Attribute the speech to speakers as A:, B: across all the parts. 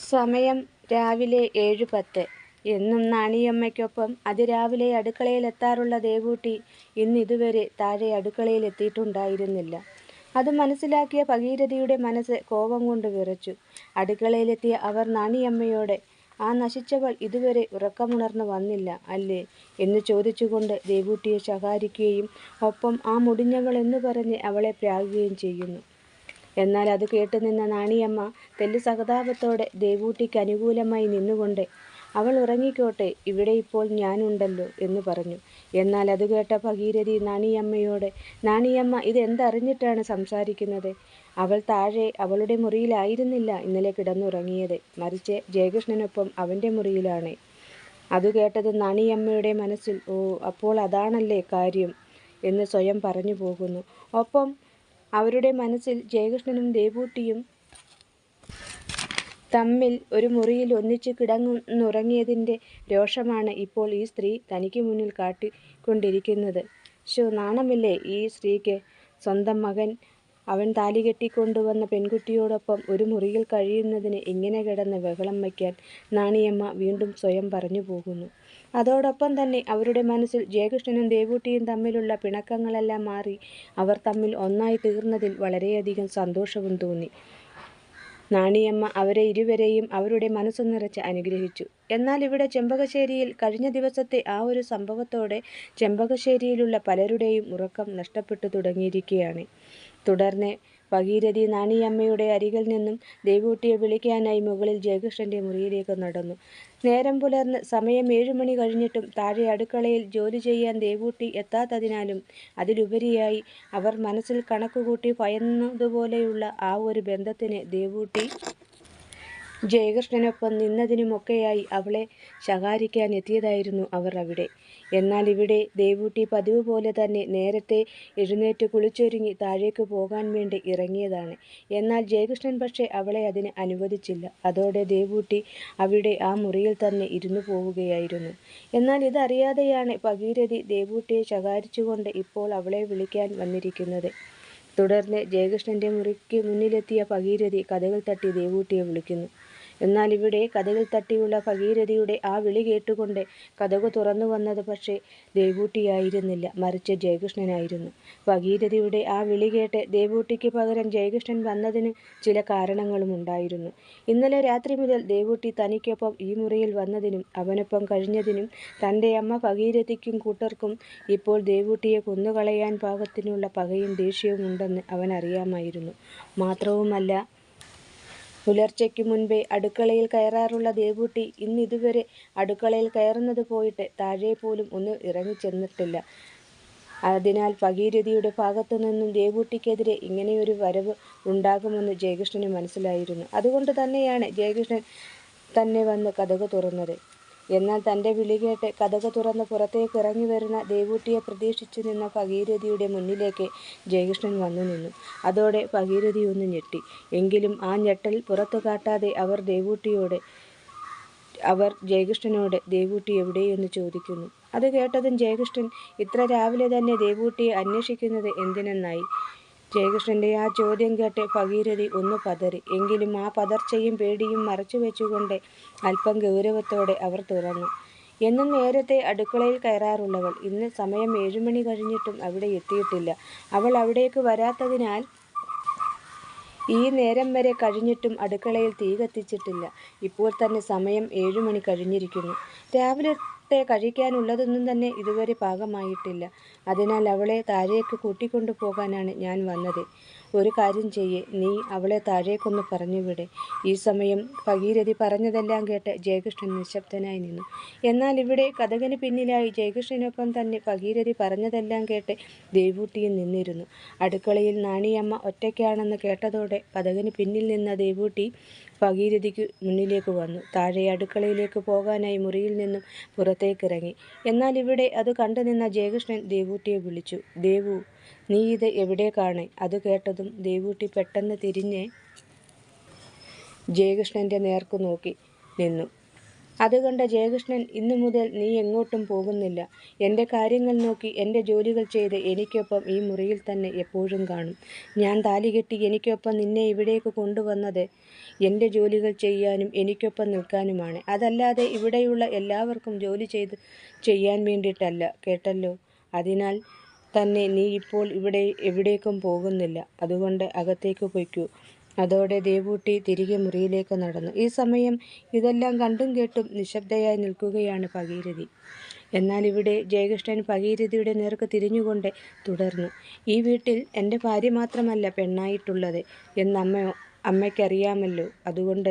A: സമയം രാവിലെ 7:10. എന്നും നാണിയമ്മയ്ക്കൊപ്പം അതിരാവിലെ അടുക്കളയിലെത്താറുള്ള ദേവൂട്ടി ഇന്നിതുവരെ താഴെ അടുക്കളയിലെത്തിയിട്ടുണ്ടായിരുന്നില്ല. അത് മനസ്സിലാക്കിയ ഭഗീരഥിയുടെ മനസ്സ് കോപം കൊണ്ട് വിറച്ചു. അടുക്കളയിലെത്തിയ അവർ നാണിയമ്മയോട്, "ആ നശിച്ചവൾ ഇതുവരെ ഉറക്കമുണർന്നു വന്നില്ല അല്ലേ?" എന്ന് ചോദിച്ചുകൊണ്ട് ദേവൂട്ടിയെ ശകാരിക്കുകയും ഒപ്പം ആ മുടിഞ്ഞവൾ എന്നു പറഞ്ഞ് അവളെ പ്രാകുകയും ചെയ്യുന്നു. എന്നാൽ അത് കേട്ടുനിന്ന നാണിയമ്മ തെല്ലു സഹതാപത്തോടെ ദേവൂട്ടിക്ക് അനുകൂലമായി നിന്നുകൊണ്ട്, "അവൾ ഉറങ്ങിക്കോട്ടെ, ഇവിടെ ഇപ്പോൾ ഞാനുണ്ടല്ലോ" എന്ന് പറഞ്ഞു. എന്നാൽ അത് കേട്ട ഭഗീരഥി നാണിയമ്മയോട്, "നാണിയമ്മ ഇതെന്തറിഞ്ഞിട്ടാണ് സംസാരിക്കുന്നത്? അവൾ താഴെ അവളുടെ മുറിയിലായിരുന്നില്ല ഇന്നലെ കിടന്നുറങ്ങിയത്, മറിച്ച് ജയകൃഷ്ണനൊപ്പം അവൻ്റെ മുറിയിലാണ്." അതു കേട്ടതും നാണിയമ്മയുടെ മനസ്സിൽ, "ഓ, അപ്പോൾ അതാണല്ലേ കാര്യം" എന്ന് സ്വയം പറഞ്ഞു പോകുന്നു. ഒപ്പം അവരുടെ മനസ്സിൽ ജയകൃഷ്ണനും ദേവൂട്ടിയും തമ്മിൽ ഒരു മുറിയിൽ ഒന്നിച്ച് കിടന്നുറങ്ങിയതിൻ്റെ രോഷമാണ് ഇപ്പോൾ ഈ സ്ത്രീ തനിക്ക് മുന്നിൽ കാട്ടിക്കൊണ്ടിരിക്കുന്നത്. നാണമില്ലേ ഈ സ്ത്രീക്ക്? സ്വന്തം മകൻ, അവൻ താലി കെട്ടിക്കൊണ്ടുവന്ന പെൺകുട്ടിയോടൊപ്പം ഒരു മുറിയിൽ കഴിയുന്നതിന് ഇങ്ങനെ കിടന്ന് ബഹളം വയ്ക്കാൻ നാണിയമ്മ വീണ്ടും സ്വയം പറഞ്ഞു പോകുന്നു. അതോടൊപ്പം തന്നെ അവരുടെ മനസ്സിൽ ജയകൃഷ്ണനും ദേവൂട്ടിയും തമ്മിലുള്ള പിണക്കങ്ങളെല്ലാം മാറി അവർ തമ്മിൽ ഒന്നായി തീർന്നതിൽ വളരെയധികം സന്തോഷവും തോന്നി. നാണിയമ്മ അവരെ ഇരുവരെയും അവരുടെ മനസ്സു നിറച്ച് അനുഗ്രഹിച്ചു. എന്നാൽ ഇവിടെ ചെമ്പകശ്ശേരിയിൽ കഴിഞ്ഞ ദിവസത്തെ ആ ഒരു സംഭവത്തോടെ ചെമ്പകശ്ശേരിയിലുള്ള പലരുടെയും ഉറക്കം നഷ്ടപ്പെട്ടു തുടങ്ങിയിരിക്കുകയാണ്. തുടർന്ന് ഭഗീരഥി നാണിയമ്മയുടെ അരികിൽ നിന്നും ദേവൂട്ടിയെ വിളിക്കാനായി മുകളിൽ ജയകൃഷ്ണൻ്റെ മുറിയിലേക്ക് നടന്നു. നേരം പുലർന്ന് സമയം 7 മണി കഴിഞ്ഞിട്ടും താഴെ അടുക്കളയിൽ ജോലി ചെയ്യാൻ ദേവൂട്ടി എത്താത്തതിനാലും അതിലുപരിയായി അവർ മനസ്സിൽ കണക്കുകൂട്ടി ഭയന്നതുപോലെയുള്ള ആ ഒരു ബന്ധത്തിന് ദേവൂട്ടി ജയകൃഷ്ണനൊപ്പം നിന്നതിനുമൊക്കെയായി അവളെ ശകാരിക്കാൻ എത്തിയതായിരുന്നു അവർ അവിടെ. എന്നാൽ ഇവിടെ ദേവൂട്ടി പതിവ് പോലെ തന്നെ നേരത്തെ എഴുന്നേറ്റ് കുളിച്ചൊരുങ്ങി താഴേക്ക് പോകാൻ വേണ്ടി ഇറങ്ങിയതാണ്. എന്നാൽ ജയകൃഷ്ണൻ പക്ഷേ അവളെ അതിന് അനുവദിച്ചില്ല. അതോടെ ദേവൂട്ടി അവിടെ ആ മുറിയിൽ തന്നെ ഇരുന്നു പോവുകയായിരുന്നു. എന്നാൽ ഇതറിയാതെയാണ് ഭഗീരഥി ദേവൂട്ടിയെ ശകാരിച്ചുകൊണ്ട് ഇപ്പോൾ അവളെ വിളിക്കാൻ വന്നിരിക്കുന്നത്. തുടർന്ന് ജയകൃഷ്ണൻ്റെ മുറിക്ക് മുന്നിലെത്തിയ ഭഗീരഥി കതകിൽ തട്ടി ദേവൂട്ടിയെ വിളിക്കുന്നു. എന്നാൽ ഇവിടെ കതകിൽ തട്ടിയുള്ള ഭഗീരഥിയുടെ ആ വിളി കേട്ടുകൊണ്ട് കതകു തുറന്നു വന്നത് പക്ഷേ ദേവൂട്ടിയായിരുന്നില്ല, മറിച്ച് ജയകൃഷ്ണനായിരുന്നു. ഭഗീരഥിയുടെ ആ വിളി കേട്ട് ദേവൂട്ടിക്ക് പകരം ജയകൃഷ്ണൻ വന്നതിന് ചില കാരണങ്ങളും ഉണ്ടായിരുന്നു. ഇന്നലെ രാത്രി മുതൽ ദേവൂട്ടി തനിക്കൊപ്പം ഈ മുറിയിൽ വന്നതിനും അവനൊപ്പം കഴിഞ്ഞതിനും തൻ്റെ അമ്മ ഭഗീരഥിക്കും കൂട്ടർക്കും ഇപ്പോൾ ദേവൂട്ടിയെ കൊന്നുകളയാൻ പാകത്തിനുള്ള പകയും ദേഷ്യവും ഉണ്ടെന്ന് അവനറിയാമായിരുന്നു. മാത്രവുമല്ല, പുലർച്ചയ്ക്ക് മുൻപേ അടുക്കളയിൽ കയറാറുള്ള ദേവൂട്ടി ഇന്നിതുവരെ അടുക്കളയിൽ കയറുന്നത് പോയിട്ട് താഴെ പോലും ഒന്ന് ഇറങ്ങിച്ചെന്നിട്ടില്ല. അതിനാൽ ഭഗീരഥിയുടെ ഭാഗത്തു നിന്നും ദേവൂട്ടിക്കെതിരെ ഇങ്ങനെയൊരു വരവ് ഉണ്ടാകുമെന്ന് ജയകൃഷ്ണന് മനസ്സിലായിരുന്നു. അതുകൊണ്ട് തന്നെയാണ് ജയകൃഷ്ണൻ തന്നെ വന്ന് കതക് തുറന്നത്. എന്നാൽ തൻ്റെ വിളി കേട്ട് കതക് തുറന്ന് പുറത്തേക്ക് ഇറങ്ങി വരുന്ന ദേവൂട്ടിയെ പ്രതീക്ഷിച്ചു നിന്ന ഭഗീരഥിയുടെ മുന്നിലേക്ക് ജയകൃഷ്ണൻ വന്നു നിന്നു. അതോടെ ഭഗീരഥി ഒന്ന് ഞെട്ടി. എങ്കിലും ആ ഞെട്ടൽ പുറത്തു കാട്ടാതെ അവർ ജയകൃഷ്ണനോട് ദേവൂട്ടി എവിടെയെന്ന് ചോദിക്കുന്നു. അത് കേട്ടതും ജയകൃഷ്ണൻ ഇത്ര രാവിലെ തന്നെ ദേവൂട്ടിയെ അന്വേഷിക്കുന്നത് എന്തിനെന്നായി. ജയകൃഷ്ണൻ്റെ ആ ചോദ്യം കേട്ട് ഭഗീരഥി ഒന്ന് പതറി. എങ്കിലും ആ പതർച്ചയും പേടിയും മറച്ചു വെച്ചുകൊണ്ട് അല്പം ഗൗരവത്തോടെ അവർ തുറന്നു. എന്നും നേരത്തെ അടുക്കളയിൽ കയറാറുള്ളവൾ ഇന്ന് സമയം 7 മണി കഴിഞ്ഞിട്ടും അവിടെ എത്തിയിട്ടില്ല. അവൾ അവിടേക്ക് വരാത്തതിനാൽ ഈ നേരം വരെ കഴിഞ്ഞിട്ടും അടുക്കളയിൽ തീ കത്തിച്ചിട്ടില്ല. ഇപ്പോൾ തന്നെ സമയം 7 മണി കഴിഞ്ഞിരിക്കുന്നു. രാവിലത്തെ കഴിക്കാനുള്ളതൊന്നും തന്നെ ഇതുവരെ പാകമായിട്ടില്ല. അതിനാൽ അവളെ താഴേക്ക് കൂട്ടിക്കൊണ്ടു പോകാനാണ് ഞാൻ വന്നത്. ഒരു കാര്യം ചെയ്യ്, നീ അവളെ താഴേക്കൊന്ന് പറഞ്ഞുവിട്." ഈ സമയം ഭഗീരഥി പറഞ്ഞതെല്ലാം കേട്ട് ജയകൃഷ്ണൻ നിശബ്ദനായി നിന്നു. എന്നാൽ ഇവിടെ കതകിന് പിന്നിലായി ജയകൃഷ്ണനൊപ്പം തന്നെ ഭഗീരഥി പറഞ്ഞതെല്ലാം കേട്ട് ദേവൂട്ടിയും നിന്നിരുന്നു. അടുക്കളയിൽ നാണിയമ്മ ഒറ്റയ്ക്കാണെന്ന് കേട്ടതോടെ കതകിന് പിന്നിൽ നിന്ന ദേവൂട്ടി ഭഗീരഥിക്ക് മുന്നിലേക്ക് വന്നു. താഴെ അടുക്കളയിലേക്ക് പോകാനായി മുറിയിൽ നിന്നും പുറത്തേക്കിറങ്ങി. എന്നാൽ ഇവിടെ അത് കണ്ടു നിന്ന ജയകൃഷ്ണൻ ദേവൂട്ടിയെ വിളിച്ചു. "ദേവു, നീ ഇത് എവിടേക്കാണ്?" അത് കേട്ടതും ദേവൂട്ടി പെട്ടെന്ന് തിരിഞ്ഞ് ജയകൃഷ്ണൻ്റെ നേർക്ക് നോക്കി നിന്നു. അത് കണ്ട ജയകൃഷ്ണൻ, ഇന്നു മുതൽ നീ എങ്ങോട്ടും പോകുന്നില്ല. എൻ്റെ കാര്യങ്ങൾ നോക്കി എൻ്റെ ജോലികൾ ചെയ്ത് എനിക്കൊപ്പം ഈ മുറിയിൽ തന്നെ എപ്പോഴും കാണും. ഞാൻ താലികെട്ടി എനിക്കൊപ്പം നിന്നെ ഇവിടേക്ക് കൊണ്ടുവന്നത് എൻ്റെ ജോലികൾ ചെയ്യാനും എനിക്കൊപ്പം നിൽക്കാനുമാണ്. അതല്ലാതെ ഇവിടെയുള്ള എല്ലാവർക്കും ജോലി ചെയ്യാൻ വേണ്ടിയിട്ടല്ല, കേട്ടല്ലോ. അതിനാൽ തന്നെ നീ ഇപ്പോൾ എവിടേക്കും പോകുന്നില്ല. അതുകൊണ്ട് അകത്തേക്ക് പൊയ്ക്കൂ. അതോടെ ദേവൂട്ടി തിരികെ മുറിയിലേക്ക് നടന്നു. ഈ സമയം ഇതെല്ലാം കണ്ടും കേട്ടും നിശബ്ദയായി നിൽക്കുകയാണ് ഭഗീരഥി. എന്നാൽ ഇവിടെ ജയകൃഷ്ണൻ ഭഗീരഥിയുടെ നേർക്ക് തിരിഞ്ഞുകൊണ്ട് തുടർന്നു. ഈ വീട്ടിൽ എൻ്റെ ഭാര്യ മാത്രമല്ല പെണ്ണായിട്ടുള്ളത് എന്ന് അമ്മയ്ക്കറിയാമല്ലോ. അതുകൊണ്ട്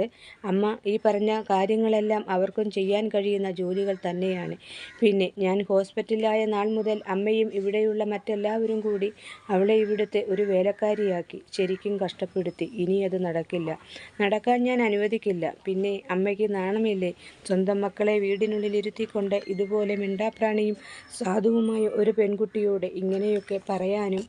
A: അമ്മ ഈ പറഞ്ഞ കാര്യങ്ങളെല്ലാം അവർക്കും ചെയ്യാൻ കഴിയുന്ന ജോലികൾ തന്നെയാണ്. പിന്നെ ഞാൻ ഹോസ്പിറ്റലിലായ നാൾ മുതൽ അമ്മയും ഇവിടെയുള്ള മറ്റെല്ലാവരും കൂടി അവളെ ഇവിടുത്തെ ഒരു വേലക്കാരിയാക്കി ശരിക്കും കഷ്ടപ്പെടുത്തി. ഇനി അത് നടക്കില്ല, നടക്കാൻ ഞാൻ അനുവദിക്കില്ല. പിന്നെ അമ്മയ്ക്ക് നാണമില്ലേ സ്വന്തം മക്കളെ വീടിനുള്ളിൽ ഇരുത്തിക്കൊണ്ട് ഇതുപോലെ മിണ്ടാപ്രാണിയും സാധുവുമായ ഒരു പെൺകുട്ടിയോട് ഇങ്ങനെയൊക്കെ പറയാനും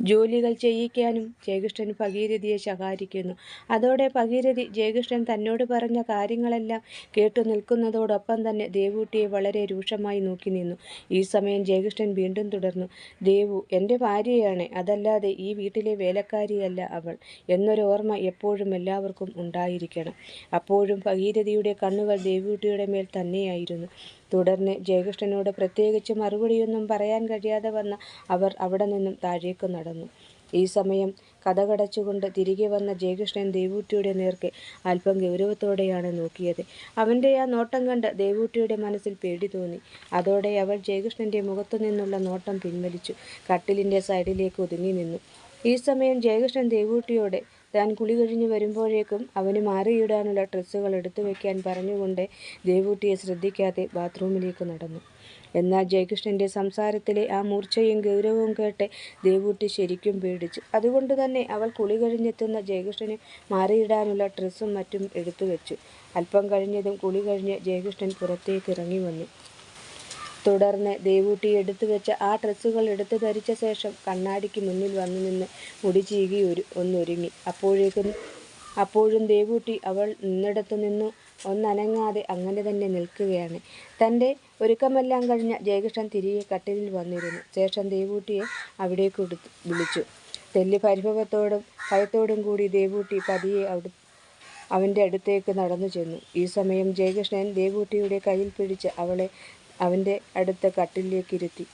A: ജോലികൾ ചെയ്യിക്കാനും? ജയകൃഷ്ണൻ ഭഗീരഥിയെ ശകാരിക്കുന്നു. അതോടെ ഭഗീരഥി ജയകൃഷ്ണൻ തന്നോട് പറഞ്ഞ കാര്യങ്ങളെല്ലാം കേട്ടു നിൽക്കുന്നതോടൊപ്പം തന്നെ ദേവൂട്ടിയെ വളരെ രൂക്ഷമായി നോക്കി നിന്നു. ഈ സമയം ജയകൃഷ്ണൻ വീണ്ടും തുടർന്നു. ദേവു എൻ്റെ ഭാര്യയാണ്, അതല്ലാതെ ഈ വീട്ടിലെ വേലക്കാരിയല്ല അവൾ എന്നൊരോർമ്മ എപ്പോഴും എല്ലാവർക്കും ഉണ്ടായിരിക്കണം. അപ്പോഴും ഭഗീരഥിയുടെ കണ്ണുകൾ ദേവൂട്ടിയുടെ മേൽ തന്നെയായിരുന്നു. തുടർന്ന് ജയകൃഷ്ണനോട് പ്രത്യേകിച്ച് മറുപടിയൊന്നും പറയാൻ കഴിയാതെ വന്ന അവർ അവിടെ നിന്നും താഴേക്ക് നടന്നു. ഈ സമയം കതകടച്ചുകൊണ്ട് തിരികെ വന്ന ജയകൃഷ്ണൻ ദേവൂട്ടിയുടെ നേർക്ക് അല്പം ഗൗരവത്തോടെയാണ് നോക്കിയത്. അവൻ്റെ ആ നോട്ടം കണ്ട് ദേവൂട്ടിയുടെ മനസ്സിൽ പേടി തോന്നി. അതോടെ അവൾ ജയകൃഷ്ണൻ്റെ മുഖത്തു നിന്നുള്ള നോട്ടം പിൻവലിച്ചു കട്ടിലിൻ്റെ സൈഡിലേക്ക് ഒതുങ്ങി നിന്നു. ഈ സമയം ജയകൃഷ്ണൻ ദേവൂട്ടിയോട് താൻ കുളി കഴിഞ്ഞ് വരുമ്പോഴേക്കും അവന് മാറിയിടാനുള്ള ഡ്രസ്സുകൾ എടുത്തു വയ്ക്കാൻ പറഞ്ഞുകൊണ്ട് ദേവൂട്ടിയെ ശ്രദ്ധിക്കാതെ ബാത്റൂമിലേക്ക് നടന്നു. എന്നാൽ ജയകൃഷ്ണൻ്റെ സംസാരത്തിലെ ആ മൂർച്ചയും ഗൗരവവും കേട്ട് ദേവൂട്ടി ശരിക്കും പേടിച്ചു. അതുകൊണ്ട് തന്നെ അവൾ കുളി കഴിഞ്ഞെത്തുന്ന ജയകൃഷ്ണന് മാറിയിടാനുള്ള ഡ്രസ്സും മറ്റും എടുത്തു വെച്ചു. അല്പം കഴിഞ്ഞതും കുളി കഴിഞ്ഞ് ജയകൃഷ്ണൻ പുറത്തേക്ക് ഇറങ്ങി വന്നു. തുടർന്ന് ദേവൂട്ടി എടുത്തു വെച്ച ആ ഡ്രസ്സുകൾ എടുത്തു ധരിച്ച ശേഷം കണ്ണാടിക്ക് മുന്നിൽ വന്നു നിന്ന് മുടി ചീകി ഒന്നൊരുങ്ങി. അപ്പോഴും ദേവൂട്ടി അവൾ നിന്നിടത്തു നിന്നു ഒന്നനങ്ങാതെ അങ്ങനെ തന്നെ നിൽക്കുകയാണ്. തൻ്റെ ഒരുക്കമെല്ലാം കഴിഞ്ഞ ജയകൃഷ്ണൻ തിരികെ കട്ടിലിൽ വന്നിരുന്നു. ശേഷം ദേവൂട്ടിയെ അവിടേക്ക് വിളിച്ചു. തെല്ലി പരിഭവത്തോടും ഭയത്തോടും കൂടി ദേവൂട്ടി പതിയെ അവൻ്റെ അടുത്തേക്ക് നടന്നു ചെന്നു. ഈ സമയം ജയകൃഷ്ണൻ ദേവൂട്ടിയുടെ കയ്യിൽ പിടിച്ച് അവളെ അവൻ്റെ അടുത്ത കട്ടിലേക്ക് ഇരുത്തി.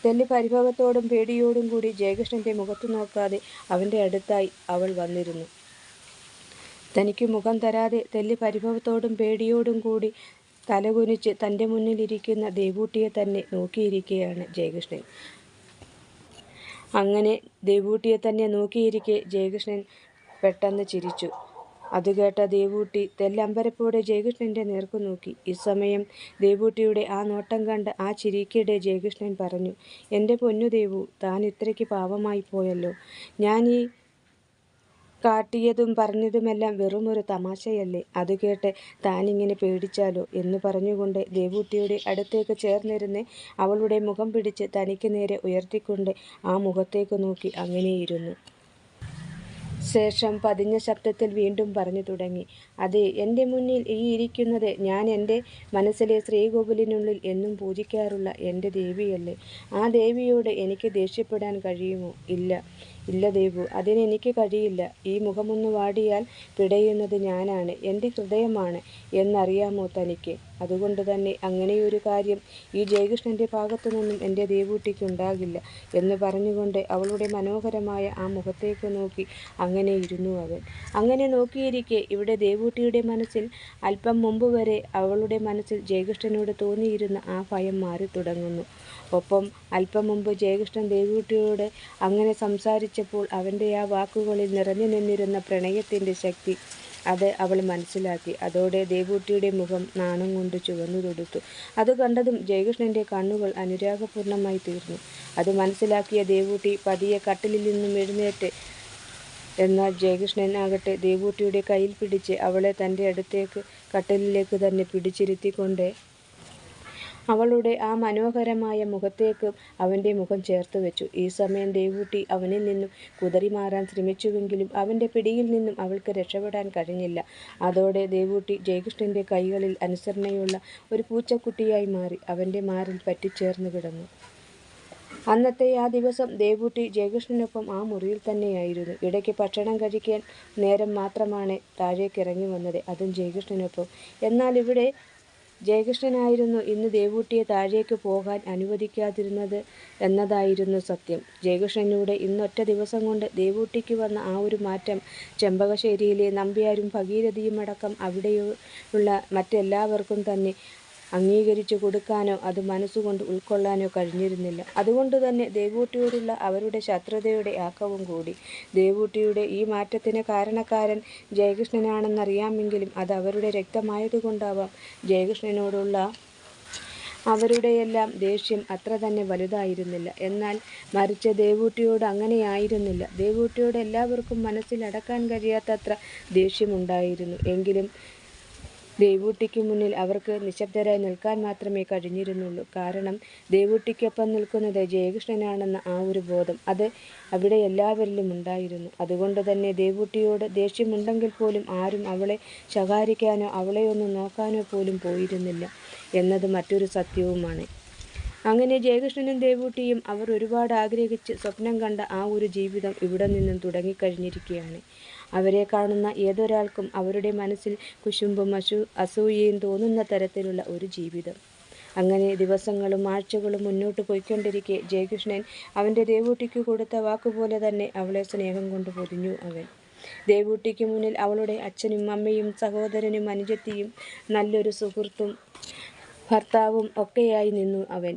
A: തെല്ലി പരിഭവത്തോടും പേടിയോടും കൂടി ജയകൃഷ്ണൻ്റെ മുഖത്തു നോക്കാതെ അവൻ്റെ അടുത്തായി അവൾ വന്നിരുന്നു. തനിക്ക് മുഖം തരാതെ തെല്ലി പരിഭവത്തോടും പേടിയോടും കൂടി തലകുനിച്ച് തൻ്റെ മുന്നിലിരിക്കുന്ന ദേവൂട്ടിയെ തന്നെ നോക്കിയിരിക്കുകയാണ് ജയകൃഷ്ണൻ. അങ്ങനെ ദേവൂട്ടിയെ തന്നെ നോക്കിയിരിക്കെ ജയകൃഷ്ണൻ പെട്ടെന്ന് ചിരിച്ചു. അതുകേട്ട ദേവൂട്ടി തെല്ലമ്പരപ്പോടെ ജയകൃഷ്ണൻ്റെ നേർക്ക് നോക്കി. ഈ സമയം ദേവൂട്ടിയുടെ ആ നോട്ടം കണ്ട് ആ ചിരിക്കിടെ ജയകൃഷ്ണൻ പറഞ്ഞു, എൻ്റെ പൊന്നു ദേവു, താൻ ഇത്രയ്ക്ക് പാവമായി പോയല്ലോ. ഞാൻ ഈ കാട്ടിയതും പറഞ്ഞതുമെല്ലാം വെറുമൊരു തമാശയല്ലേ? അത് കേട്ട് താനിങ്ങനെ പേടിച്ചാലോ എന്ന് പറഞ്ഞുകൊണ്ട് ദേവൂട്ടിയുടെ അടുത്തേക്ക് ചേർന്നിരുന്ന് അവളുടെ മുഖം പിടിച്ച് തനിക്ക് നേരെ ഉയർത്തിക്കൊണ്ട് ആ മുഖത്തേക്ക് നോക്കി അങ്ങനെയിരുന്നു. ശേഷം പതിഞ്ഞ ശബ്ദത്തിൽ വീണ്ടും പറഞ്ഞു തുടങ്ങി. അതെ, എൻ്റെ മുന്നിൽ ഈ ഇരിക്കുന്നത് ഞാൻ എൻ്റെ മനസ്സിലെ ശ്രീകോവിലിനുള്ളിൽ എന്നും പൂജിക്കാറുള്ള എൻ്റെ ദേവിയല്ലേ? ആ ദേവിയോട് എനിക്ക് ദേഷ്യപ്പെടാൻ കഴിയുമോ? ഇല്ല ദേവു, അതിനെനിക്ക് കഴിയില്ല. ഈ മുഖമൊന്ന് വാടിയാൽ പിടയുന്നത് ഞാനാണ്, എൻ്റെ ഹൃദയമാണ് എന്നറിയാമോ തനിക്ക്? അതുകൊണ്ട് തന്നെ അങ്ങനെയൊരു കാര്യം ഈ ജയകൃഷ്ണൻ്റെ ഭാഗത്തു നിന്നും എൻ്റെ ദേവൂട്ടിക്കുണ്ടാകില്ല എന്ന് പറഞ്ഞുകൊണ്ട് അവളുടെ മനോഹരമായ ആ മുഖത്തേക്ക് നോക്കി അങ്ങനെ ഇരുന്നു അവൻ. അങ്ങനെ നോക്കിയിരിക്കെ ഇവിടെ ദേവൂട്ടിയുടെ മനസ്സിൽ അല്പം മുമ്പ് വരെ അവളുടെ മനസ്സിൽ ജയകൃഷ്ണനോട് തോന്നിയിരുന്ന ആ ഭയം മാറി തുടങ്ങുന്നു. ഒപ്പം അല്പം മുമ്പ് ജയകൃഷ്ണൻ ദേവൂട്ടിയോട് അങ്ങനെ സംസാരിച്ചപ്പോൾ അവൻ്റെ ആ വാക്കുകളിൽ നിറഞ്ഞു നിന്നിരുന്ന പ്രണയത്തിൻ്റെ ശക്തി അത് അവൾ മനസ്സിലാക്കി. അതോടെ ദേവൂട്ടിയുടെ മുഖം നാണം കൊണ്ട് ചുവന്നു തൊടുത്തു. അത് കണ്ടതും ജയകൃഷ്ണൻ്റെ കണ്ണുകൾ അനുരാഗപൂർണമായി തീർന്നു. അത് മനസ്സിലാക്കിയ ദേവൂട്ടി പതിയെ കട്ടിലിൽ നിന്നും എഴുന്നേറ്റ്. എന്നാൽ ജയകൃഷ്ണൻ ആകട്ടെ ദേവൂട്ടിയുടെ കയ്യിൽ പിടിച്ച് അവളെ തൻ്റെ അടുത്തേക്ക് കട്ടിലിലേക്ക് തന്നെ പിടിച്ചിരുത്തിക്കൊണ്ട് അവളുടെ ആ മനോഹരമായ മുഖത്തേക്ക് അവൻ്റെ മുഖം ചേർത്ത് വെച്ചു. ഈ സമയം ദേവൂട്ടി അവനിൽ നിന്നും കുതറി മാറാൻ ശ്രമിച്ചുവെങ്കിലും അവൻ്റെ പിടിയിൽ നിന്നും അവൾക്ക് രക്ഷപ്പെടാൻ കഴിഞ്ഞില്ല. അതോടെ ദേവൂട്ടി ജയകൃഷ്ണൻ്റെ കൈകളിൽ അനുസരണയുള്ള ഒരു പൂച്ചക്കുട്ടിയായി മാറി അവൻ്റെ മാറിൽ പറ്റിച്ചേർന്ന് കിടന്നു. അന്നത്തെ ആ ദിവസം ദേവൂട്ടി ജയകൃഷ്ണനൊപ്പം ആ മുറിയിൽ തന്നെയായിരുന്നു. ഇടയ്ക്ക് ഭക്ഷണം കഴിക്കാൻ നേരം മാത്രമാണ് താഴേക്ക് ഇറങ്ങി വന്നത്, അതും ജയകൃഷ്ണനൊപ്പം. എന്നാൽ ഇവിടെ ജയകൃഷ്ണനായിരുന്നു ഇന്ന് ദേവൂട്ടിയെ താഴേക്ക് പോകാൻ അനുവദിക്കാതിരുന്നത് എന്നതായിരുന്നു സത്യം. ജയകൃഷ്ണനിലൂടെ ഇന്നൊറ്റ ദിവസം കൊണ്ട് ദേവൂട്ടിക്ക് വന്ന ആ ഒരു മാറ്റം ചെമ്പകശ്ശേരിയിലെ നമ്പ്യാരും ഭഗീരഥിയുമടക്കം അവിടെയുള്ള മറ്റെല്ലാവർക്കും തന്നെ അംഗീകരിച്ചു കൊടുക്കാനോ അത് മനസ്സുകൊണ്ട് ഉൾക്കൊള്ളാനോ കഴിഞ്ഞിരുന്നില്ല. അതുകൊണ്ട് തന്നെ ദേവൂട്ടിയോടുള്ള അവരുടെ ശത്രുതയുടെ ആക്കവും കൂടി. ദേവൂട്ടിയുടെ ഈ മാറ്റത്തിന് കാരണക്കാരൻ ജയകൃഷ്ണനാണെന്നറിയാമെങ്കിലും അത് അവരുടെ രക്തമായതുകൊണ്ടാവാം ജയകൃഷ്ണനോടുള്ള അവരുടെയെല്ലാം ദേഷ്യം അത്ര തന്നെ വലുതായിരുന്നില്ല. എന്നാൽ മറിച്ച് ദേവൂട്ടിയോട് അങ്ങനെയായിരുന്നില്ല. ദേവൂട്ടിയോട് എല്ലാവർക്കും മനസ്സിലടക്കാൻ കഴിയാത്തത്ര ദേഷ്യമുണ്ടായിരുന്നു. എങ്കിലും ദേവൂട്ടിക്ക് മുന്നിൽ അവർക്ക് നിശബ്ദരായി നിൽക്കാൻ മാത്രമേ കഴിഞ്ഞിരുന്നുള്ളൂ. കാരണം ദേവൂട്ടിക്കൊപ്പം നിൽക്കുന്നത് ജയകൃഷ്ണനാണെന്ന ആ ഒരു ബോധം അത് അവിടെ എല്ലാവരിലും ഉണ്ടായിരുന്നു. അതുകൊണ്ട് തന്നെ ദേവൂട്ടിയോട് ദേഷ്യമുണ്ടെങ്കിൽ പോലും ആരും അവളെ ശകാരിക്കാനോ അവളെ ഒന്ന് നോക്കാനോ പോലും പോയിരുന്നില്ല എന്നത് മറ്റൊരു സത്യവുമാണ്. അങ്ങനെ ജയകൃഷ്ണനും ദേവൂട്ടിയും അവർ ഒരുപാട് ആഗ്രഹിച്ച് സ്വപ്നം കണ്ട ആ ഒരു ജീവിതം ഇവിടെ നിന്നും തുടങ്ങിക്കഴിഞ്ഞിരിക്കുകയാണ്. അവരെ കാണുന്ന ഏതൊരാൾക്കും അവരുടെ മനസ്സിൽ കുശുമ്പും അസൂയയും തോന്നുന്ന തരത്തിലുള്ള ഒരു ജീവിതം. അങ്ങനെ ദിവസങ്ങളും ആഴ്ചകളും മുന്നോട്ട് പോയിക്കൊണ്ടിരിക്കെ ജയകൃഷ്ണൻ അവൻ്റെ ദേവൂട്ടിക്ക് കൊടുത്ത വാക്കുപോലെ തന്നെ അവളെ സ്നേഹം കൊണ്ട് പൊതിഞ്ഞു അവൻ. ദേവൂട്ടിക്ക് മുന്നിൽ അവളുടെ അച്ഛനും അമ്മയും സഹോദരനും അനുജത്തിയും നല്ലൊരു സുഹൃത്തും ഭർത്താവും ഒക്കെയായി നിന്നു അവൻ.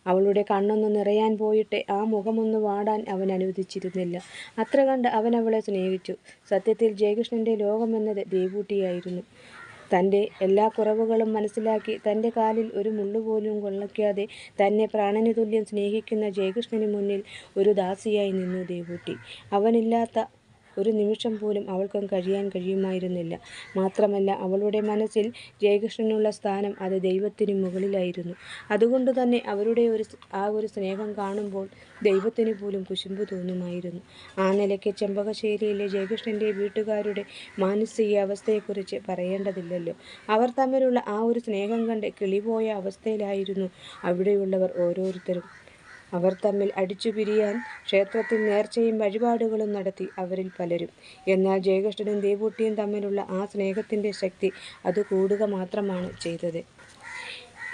A: അവളുടെ കണ്ണൊന്ന് നിറയാൻ പോയിട്ട് ആ മുഖമൊന്ന് വാടാൻ അവൻ അനുവദിച്ചിരുന്നില്ല. അത്ര കണ്ട് അവൻ അവളെ സ്നേഹിച്ചു. സത്യത്തിൽ ജയകൃഷ്ണൻ്റെ ലോകമെന്നത് ദേവൂട്ടിയായിരുന്നു. തൻ്റെ എല്ലാ കുറവുകളും മനസ്സിലാക്കി തൻ്റെ കാലിൽ ഒരു മുള്ളുപോലും കൊള്ളിക്കാതെ തന്നെ പ്രാണന് തുല്യം സ്നേഹിക്കുന്ന ജയകൃഷ്ണന് മുന്നിൽ ഒരു ദാസിയായി നിന്നു ദേവൂട്ടി. അവനില്ലാത്ത ഒരു നിമിഷം പോലും അവൾക്കും കഴിയാൻ കഴിയുമായിരുന്നില്ല. മാത്രമല്ല അവളുടെ മനസ്സിൽ ജയകൃഷ്ണനുള്ള സ്ഥാനം അത് ദൈവത്തിന് മുകളിലായിരുന്നു. അതുകൊണ്ട് തന്നെ അവരുടെ ആ ഒരു സ്നേഹം കാണുമ്പോൾ ദൈവത്തിന് പോലും കുശുമ്പ് തോന്നുമായിരുന്നു. ആ നിലയ്ക്ക് ചെമ്പകശ്ശേരിയിലെ ജയകൃഷ്ണൻ്റെ വീട്ടുകാരുടെ മാനസിക അവസ്ഥയെക്കുറിച്ച് പറയേണ്ടതില്ലല്ലോ. അവർ തമ്മിലുള്ള ആ ഒരു സ്നേഹം കണ്ട് കിളിപോയ അവസ്ഥയിലായിരുന്നു അവിടെയുള്ളവർ ഓരോരുത്തരും. അവർ തമ്മിൽ അടിച്ചു പിരിയാൻ ക്ഷേത്രത്തിൽ നേർച്ചയും വഴിപാടുകളും നടത്തി അവരിൽ പലരും. എന്നാൽ ജയകൃഷ്ണനും ദേവൂട്ടിയും തമ്മിലുള്ള ആ സ്നേഹത്തിൻ്റെ ശക്തി അത് കൂടുക മാത്രമാണ് ചെയ്തത്.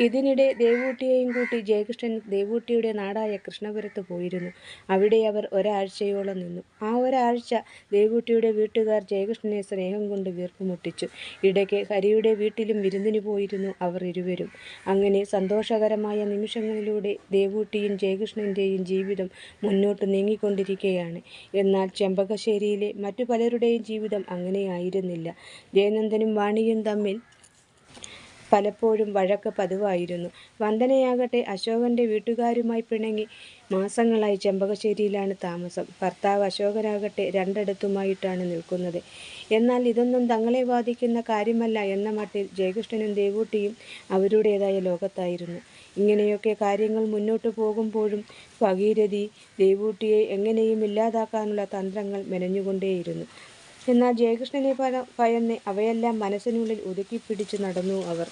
A: ഇതിനിടെ ദേവൂട്ടിയെയും കൂട്ടി ജയകൃഷ്ണൻ ദേവൂട്ടിയുടെ നാടായ കൃഷ്ണപുരത്ത് പോയിരുന്നു. അവിടെ അവർ ഒരാഴ്ചയോളം നിന്നു. ആ ഒരാഴ്ച ദേവൂട്ടിയുടെ വീട്ടുകാർ ജയകൃഷ്ണനെ സ്നേഹം കൊണ്ട് വീർപ്പുമുട്ടിച്ചു. ഇടയ്ക്ക് ഹരിയുടെ വീട്ടിലും വിരുന്നിന് പോയിരുന്നു അവർ ഇരുവരും. അങ്ങനെ സന്തോഷകരമായ നിമിഷങ്ങളിലൂടെ ദേവൂട്ടിയും ജയകൃഷ്ണൻ്റെയും ജീവിതം മുന്നോട്ട് നീങ്ങിക്കൊണ്ടിരിക്കുകയാണ്. എന്നാൽ ചെമ്പകശ്ശേരിയിലെ മറ്റു പലരുടെയും ജീവിതം അങ്ങനെയായിരുന്നില്ല. ജയനന്ദനും വാണിയും തമ്മിൽ പലപ്പോഴും വഴക്ക് പതിവായിരുന്നു. വന്ദനയാകട്ടെ അശോകൻ്റെ വീട്ടുകാരുമായി പിണങ്ങി മാസങ്ങളായി ചെമ്പകശ്ശേരിയിലാണ് താമസം. ഭർത്താവ് അശോകനാകട്ടെ രണ്ടിടത്തുമായിട്ടാണ് നിൽക്കുന്നത്. എന്നാൽ ഇതൊന്നും തങ്ങളെ ബാധിക്കുന്ന കാര്യമല്ല എന്ന മട്ടിൽ ജയകൃഷ്ണനും ദേവൂട്ടിയും അവരുടേതായ ലോകത്തായിരുന്നു. ഇങ്ങനെയൊക്കെ കാര്യങ്ങൾ മുന്നോട്ട് പോകുമ്പോഴും ഭഗീരഥി ദേവൂട്ടിയെ എങ്ങനെയും ഇല്ലാതാക്കാനുള്ള തന്ത്രങ്ങൾ മെനഞ്ഞുകൊണ്ടേയിരുന്നു. എന്നാൽ ജയകൃഷ്ണനെ ഭയന്ന് അവയെല്ലാം മനസ്സിനുള്ളിൽ ഒതുക്കിപ്പിടിച്ചു നടന്നു അവർ.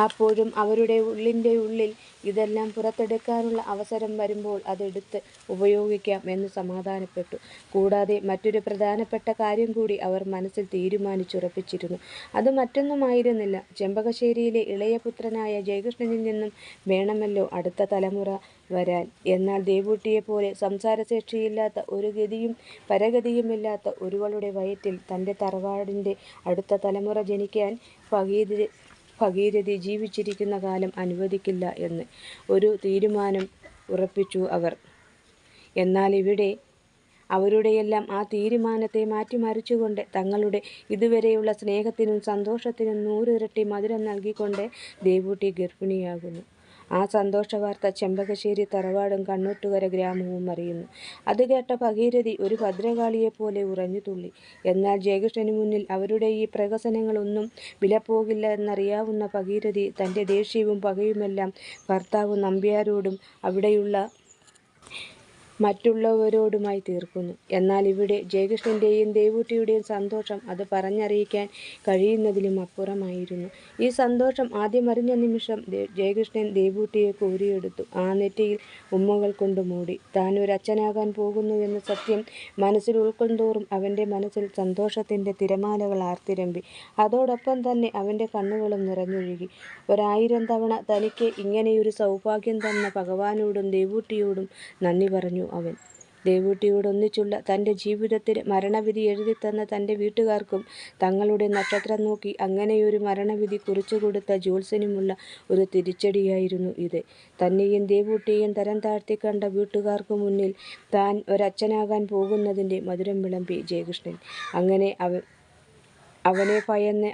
A: അപ്പോഴും അവരുടെ ഉള്ളിൻ്റെ ഉള്ളിൽ ഇതെല്ലാം പുറത്തെടുക്കാനുള്ള അവസരം വരുമ്പോൾ അതെടുത്ത് ഉപയോഗിക്കാം എന്ന് സമാധാനപ്പെട്ടു. കൂടാതെ മറ്റൊരു പ്രധാനപ്പെട്ട കാര്യം കൂടി അവർ മനസ്സിൽ തീരുമാനിച്ചുറപ്പിച്ചിരുന്നു. അത് മറ്റൊന്നുമായിരുന്നില്ല, ചെമ്പകശ്ശേരിയിലെ ഇളയ പുത്രനായ ജയകൃഷ്ണനിൽ നിന്നും വേണമല്ലോ അടുത്ത തലമുറ വരാൻ. എന്നാൽ ദേവൂട്ടിയെപ്പോലെ സംസാരശേഷിയില്ലാത്ത ഒരു ഗതിയും പരഗതിയുമില്ലാത്ത ഒരുവളുടെ വയറ്റിൽ തൻ്റെ തറവാടിൻ്റെ അടുത്ത തലമുറ ജനിക്കാൻ ഭഗീരഥി ജീവിച്ചിരിക്കുന്ന കാലം അനുവദിക്കില്ല എന്ന് ഒരു തീരുമാനം ഉറപ്പിച്ചു അവർ. എന്നാൽ ഇവിടെ അവരുടെയെല്ലാം ആ തീരുമാനത്തെ മാറ്റിമറിച്ചുകൊണ്ട് തങ്ങളുടെ ഇതുവരെയുള്ള സ്നേഹത്തിനും സന്തോഷത്തിനും 100 ഇരട്ടി മധുരം നൽകിക്കൊണ്ട് ദേവൂട്ടി ഗർഭിണിയാകുന്നു. ആ സന്തോഷവാർത്ത ചെമ്പകശ്ശേരി തറവാടും കണ്ണോട്ടുകര ഗ്രാമവും അറിയുന്നു. അത് കേട്ട ഭഗീരഥി ഒരു ഭദ്രകാളിയെപ്പോലെ ഉറഞ്ഞു തുള്ളി. എന്നാൽ ജയകൃഷ്ണന് മുന്നിൽ അവരുടെ ഈ പ്രഹസനങ്ങളൊന്നും വിലപ്പോകില്ല എന്നറിയാവുന്ന ഭഗീരഥി തൻ്റെ ദേഷ്യവും പകയുമെല്ലാം ഭർത്താവ് നമ്പ്യാരോടും അവിടെയുള്ള മറ്റുള്ളവരോടുമായി തീർക്കുന്നു. എന്നാൽ ഇവിടെ ജയകൃഷ്ണൻ്റെയും ദേവൂട്ടിയുടെയും സന്തോഷം അത് പറഞ്ഞറിയിക്കാൻ കഴിയുന്നതിലും അപ്പുറമായിരുന്നു. ഈ സന്തോഷം ആദ്യമറിഞ്ഞ നിമിഷം ജയകൃഷ്ണൻ ദേവൂട്ടിയെ കോരിയെടുത്തു. ആ നെറ്റിയിൽ ഉമ്മകൾ കൊണ്ട് മൂടി. താൻ ഒരച്ഛനാകാൻ പോകുന്നുവെന്ന സത്യം മനസ്സിൽ ഉൾക്കൊണ്ടോറും അവൻ്റെ മനസ്സിൽ സന്തോഷത്തിൻ്റെ തിരമാലകൾ ആർത്തിരമ്പി. അതോടൊപ്പം തന്നെ അവൻ്റെ കണ്ണുകളും നിറഞ്ഞൊഴുകി. 1000 തവണ തനിക്ക് ഇങ്ങനെയൊരു സൗഭാഗ്യം തന്ന ഭഗവാനോടും ദേവൂട്ടിയോടും നന്ദി പറഞ്ഞു അവൻ. ദേവൂട്ടിയോടൊന്നിച്ചുള്ള തൻ്റെ ജീവിതത്തിന് മരണവിധി എഴുതിത്തന്ന തൻ്റെ വീട്ടുകാർക്കും തങ്ങളുടെ നക്ഷത്രം നോക്കി അങ്ങനെയൊരു മരണവിധി കുറിച്ചുകൊടുത്ത ജ്യോത്സ്യനുമുള്ള ഒരു തിരിച്ചടിയായിരുന്നു ഇത്. തന്നെയും ദേവൂട്ടിയെയും തരം താഴ്ത്തി കണ്ട വീട്ടുകാർക്ക് മുന്നിൽ താൻ ഒരച്ഛനാകാൻ പോകുന്നതിൻ്റെ മധുരം വിളമ്പി ജയകൃഷ്ണൻ. അങ്ങനെ അവനെ ഭയന്ന്